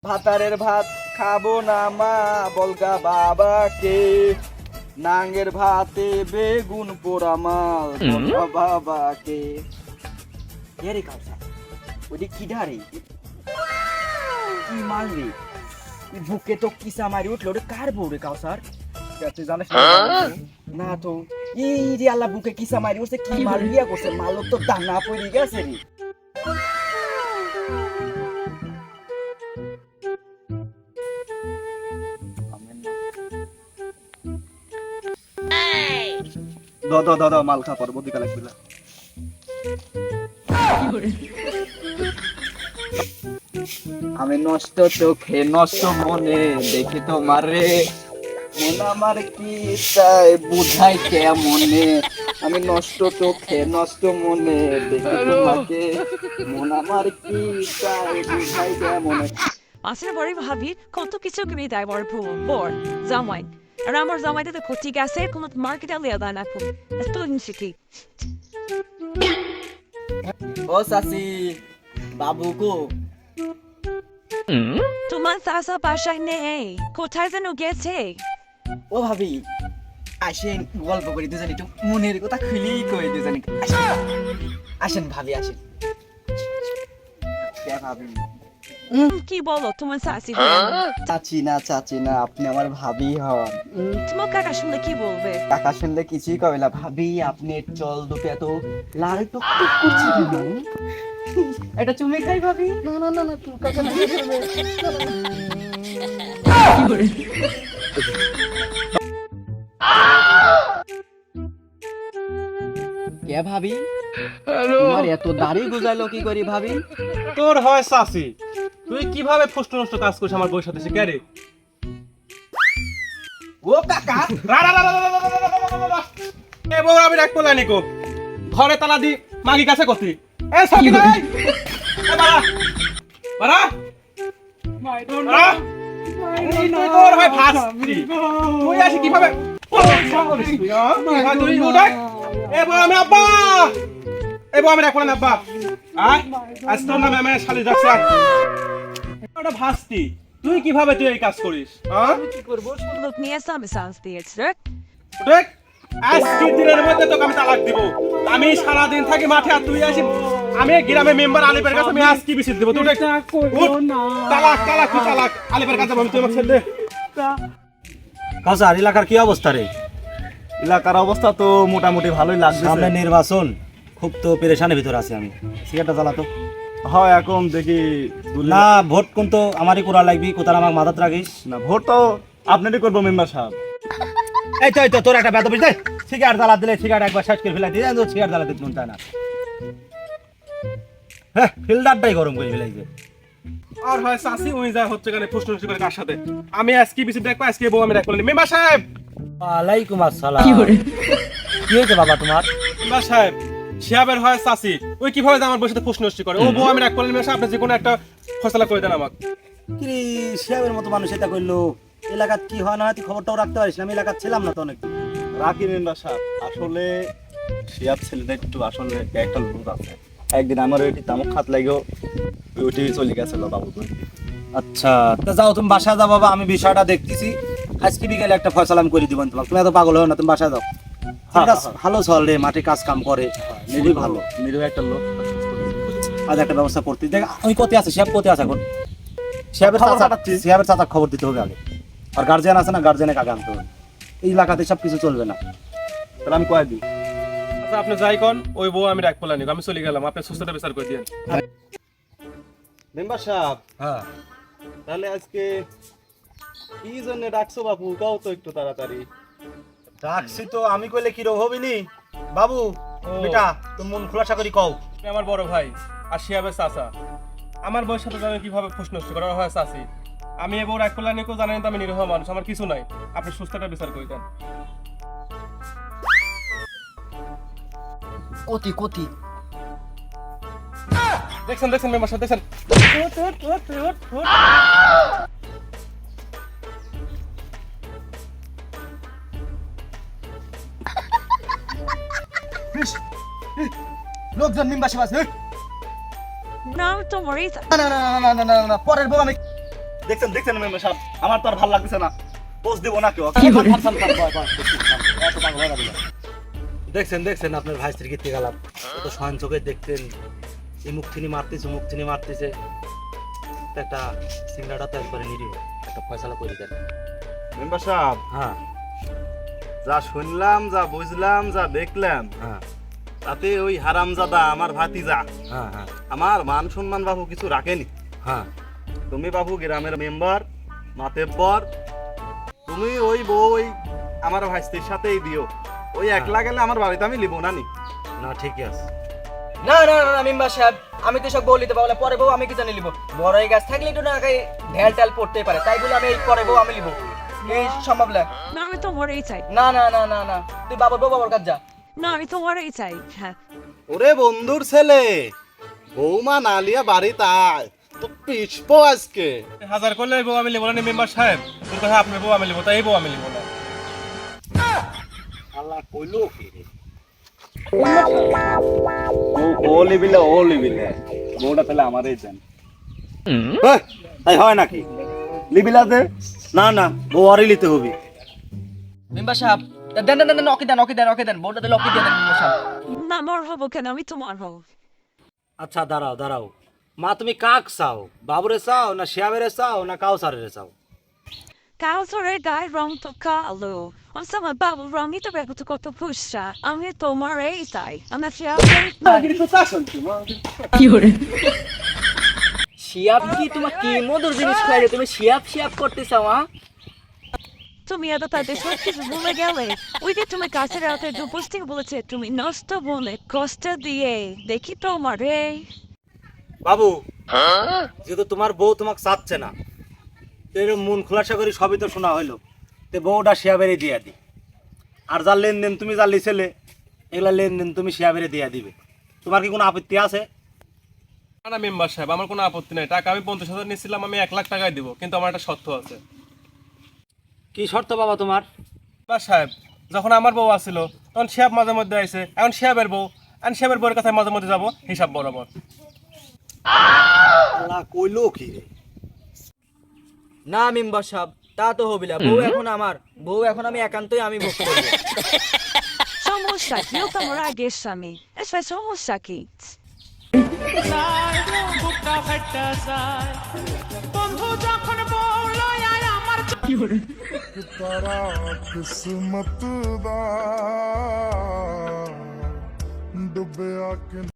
ভাতারের ভাত খাবো না মা বলগা বাবাকে, নাঙ্গের ভাতে বেগুন পোড়া মাল বলগা বাবাকে। রে কাউসা ওইটি কি ধারে কি মাল রে, বুকে তো কিসা মারি উঠলো রে, কার বউ রে কাউসার? তুই জানিস না তো? এই রে আল্লাহ, বুকে কিসা মারি উঠছে, কি মাল বিয়া করছে, মালক তো দানা পড়ে গেছে রে। দাদা মাল খা পরবর্তীকাল লাগবে না। আমি নষ্ট চোখে নষ্ট মনে দেখি তোমার রে, মন আমার কি চাই বুঝাই কেমনে। আমি নষ্ট চোখে নষ্ট মনে দেখি তোমাকে, মন আমার কি চাই বুঝাই কেমনে। আসলে বড় ভাবি কত কিছু কিনে দেয় বড় বর জামাই, আর আমার জামাইটা তো ক্ষতি গেছে, কোনো মার্কেটে লিয়ে দেয় না খুব শিখি। ও সাসি বাবু কো? তোমার চাষা বাসায় নেই, কোথায় যেন গেছে। ও ভাবি আসেন গল্প করি দুজন, একটু মনের কথা খুলি কই দুজন। আসেন ভাবি আসেন। ভাবি কি বলো তোমার চাষি? চাচি না আপনি আমার ভাবি হন। তোমার কাকা শুনলে কি বলবে? কাকা শুনলে কিছুই কবে না। ভাবি আপনি চল দুটো এত লাল টুকটুক করছে কেন? এটা চুমে খাই ভাবি। না না না না তুই কাকা কে ভাবি? তোমার এত দাড়ি গুজাইলো কি করি ভাবি? তোর হয় চাচি, তুই কিভাবে ফষ্ট নষ্ট কাজ করিস আমার বউর সাথে, সে কে রে? ও কাকা এ বউ আমি রাখ করলাই নিকো, ঘরে তালা দি মাগি কাছে কতি। এ সকি নাই এ বাড়া বাড়া বাড়া, তুই তোর হয় ফাস তুই আসি কিভাবে তুই উঠাই। এ বউ আমি আব্বা, এ বউ আমি রাখ করলাম আব্বা। আজ তোর নামে আমি শালি যাচ্ছি। ওটা ভাসতি, তুই কিভাবে তুই এই কাজ করিস? লোক নিয়ে সামনে সাহস দিয়েছে। দেখ আজকে দিনের মধ্যে তোকে আমি তালাক দিব। আমি সারাদিন থাকি মাঠে আর তুই আসি, আমি গ্রামের মেম্বার আলিপের কাছে আমি আজ কি বিচিত দেবো? তুই তালাক তালাক তুই তালাক আলিপের কাছে আমি তুই আমাকে ছেড়ে দে। কাউসার এলাকার কি অবস্থা রে? এলাকার অবস্থা তো মোটামুটি ভালোই লাগছে। সামনে নির্বাচন, খুব তো পেরেশানের ভিতরে আছি আমি। সিগারেটটা জ্বালাতো। হয় এখন দেখি না ভোট কোন তো আমারই করা লাগবি, কোথায় আমাকে মাথাত রাখিস না, ভোট তো আপনারই করবো মেম্বার সাহেব। এই তো তোর একটা বেতবিস দে, সিগারেট জ্বালা দিলে সিগারেট একবার শেষ করে ফেলাই দিয়ে সিগারেট জ্বালাতে মন চায় না। হ্যাঁ ফিল্টারটাই গরম করে ফেলাইছে। আর হয় চাষি ওই যা হচ্ছে কেন ফুস টুস করে কার সাথে? আমি আজকে বিচিত দেখবো, আজকে বউ আমি রাখবো। মেম্বার সাহেব ওয়ালাইকুম আসসালাম। কি হয়েছে বাবা তোমার? মেম্বার সাহেব শিয়াবের হয় চাষি, ওই কিভাবে আমার বউর সাথে ফুস নষ্টি করে? ও বউ আমি রাখবো। মেম্বার সাহেব আপনি যে কোনো একটা ফয়সালা করে দেন আমাকে। কি শিয়াবের মতো মানুষ এটা করলো? এলাকার কি হয় না হয় তুই খবরটাও রাখতে পারিস না? আমি এলাকার ছিলাম না তো অনেক। রাখি মেম্বার সাহেব, আসলে শিয়াব ছেলেটা একটু আসলে একটা লোক আছে। একদিন আমার ওইটি তামুক খাত লাগেও ওইটি চলে গেছিল বাবু। আচ্ছা তা যাও তুমি বাসায় যাও বাবা, আমি বিষয়টা দেখতেছি। আজকে বিকেলে একটা ফয়সালা আমি করে দিব তোমাকে। তুমি এত পাগল হও না, তুমি বাসায় যাও। ঠিক আছে, ভালো চল রে, মাঠে কাজ কাম করে, খুবই ভালো, নিরীহ একটা লোক। আজ একটা ব্যবস্থা করতে দেখ। আমি কোথায় আছে শিয়াব, কোথায় আছে এখন? খবর পাঠাচ্ছি। শিয়াবের চাচা খবর দিতে হবে আগে, আর গার্জিয়ান আছে না, গার্জিয়ানে আগে আনতে হবে। এই এলাকাতে সব কিছু চলবে না। তাহলে আমি কয়ে দিই। আচ্ছা আপনি যাই কোন, ওই বউ আমি রাখবো না, আমি চলে গেলাম। আপনি সুস্থতা বিচার করে দিন। মেম্বার সাহেব হ্যাঁ তাহলে আজকে কি জন্য ডাকছো বাবু, কাও তো একটু তাড়াতাড়ি। রাখছি তো, আমি কইলে কি রোগ হবিনি বাবু? বেটা তুমি মন খোলাসা করি কও। আপনি আমার বড় ভাই আর শিয়াবের চাচা, আমার বউয়ের সাথে জানেন কিভাবে ফুস নষ্ট করা হয় চাষি। আমি এ বউ রাখ করলাম কেউ জানেন তো, আমি নিরীহ মানুষ, আমার কিছু নাই। আপনি সুস্থতা বিচার করে দেন। কতি দেখছেন দেখছেন মেম্বার সাহেব দেখছেন। লোকজন মেম্বার সাহেব আছে। না তোমার এই না না না না না না না, পরের বউ আমি দেখছেন দেখছেন মেম্বার সাহেব, আমার তো আর ভালো লাগতেছে না, পোস্ট দেবো না কেউ। দেখছেন দেখছেন আপনার ভাই স্ত্রী কীর্তি গালাম, তো সয়ন চোখে দেখতেন এই মুক্তিনি মারতেছে, তো একটা সিঙ্গাটা তো একবারে নিরিব, একটা ফয়সালা করে দেন। মেম্বার সাহেব, হ্যাঁ যা শুনলাম, যা বুঝলাম, যা দেখলাম, হ্যাঁ তাতে ওই হারামজাদা আমার ভাতিজা হ্যাঁ হ্যাঁ আমার মান সম্মান বাবু কিছু রাখেনি। হ্যাঁ তুমি বাবু গ্রামের মেম্বার, মাতেব্বর, তুমি ওই বউ ওই আমার ভাইস্তির সাথেই দিও। ওই একলা গেলে আমার বাড়িতে আমি লিবো না নি। না ঠিকই আছে। না না না মেম্বার সাহেব, আমি তো সব বউ নিতে পারবো না, পরে বউ আমি কি জানি লিব। বড় এই গাছ থাকলে একটু না আগে ঢেল ঢাল পড়তেই পারে, তাই বলে আমি এই পরে বউ আমি লিব, এই সম্ভব না। না আমি তোমারই চাই। না না না না না, তুই বাবার বউ বাবার কাছে যা। না আমি তোমারই চাই। হ্যাঁ ওরে বন্ধুর ছেলে, বৌমা নালিয়া বাড়িতে আয়, তো পিছপো আজকে। হাজার করলে এই বউ আমি লিবো না মেম্বার সাহেব, তোর কথা আপনার বউ আমি লিবো, তাই এই বউ আমি লিবো না। আল্লাহ কইলো কি রে? ও লিবিলে বউটা তাহলে আমারই দেন। এই, তাই হয় নাকি? লিবিলাতে না না, বউ আরই নিতে হবে। মেম্বার সাহেব দেন দেন দেন, অকি দেন অকি দেন অকি দেন, বউটা দিলে অকি দিয়ে দেন মেম্বার সাহেব। না মোর হবো কেন, আমি তোমার হব। আচ্ছা দাঁড়াও দাঁড়াও, মা তুমি কাক চাও, বাবুরে চাও না শিয়াবেরে চাও না কাউসারের চাও? কাউসারের গায়ের রং তো কালো, আমি আমার বাবুর রং নিতে পারবো তো কত ফুসা। আমি তোমার এই চাই, আমার শিয়াব কি তোমার কি মধুর জিনিস খাইলে তুমি শিয়াব শিয়াব করতে চাও? তুমি এত তাদের সব কিছু ভুলে গেলে। ওই যে তুমি কাছের রাতে উপস্থিত বলেছে তুমি নষ্ট বলে কষ্ট দিয়ে দেখি তোমার রে। বাবু যেহেতু তোমার বউ তোমাকে চাচ্ছে না, তো এরকম মন খোলাসা করি সবই তো শোনা হইলো, তো বউটা শিয়াবেরে দিয়া দি। আর যার লেনদেন তুমি যা লিছেলে, এগুলা লেনদেন তুমি শিয়াবেরে দিয়া দিবে। তোমার কি কোনো আপত্তি আছে? না না মেম্বার সাহেব, আমার কোনো আপত্তি নাই। টাকা আমি 50,000 নিয়েছিলাম, আমি 1 লাখ টাকায় দিব, কিন্তু আমার একটা শর্ত আছে। কি শর্ত বাবা তোমার? মেম্বার সাহেব, যখন আমার বউ আসছিল তখন শিয়াব মাঝে মধ্যে আইছে, এখন শিয়াবের বউ, আমি শিয়াবের বউয়ের কাছে মাঝে মধ্যে যাবো, হিসাব বরাবর। আল্লাহ কইলো কি রে? না মেম্বার সাহেব, তা তো হবি না। বউ এখন আমার, বউ এখন আমি একান্তই আমি ভোগ করবো। সমস্যা কি? ও তোমার আগের স্বামী, এসব সমস্যা কি? तारा किस्मत दा डुबया कि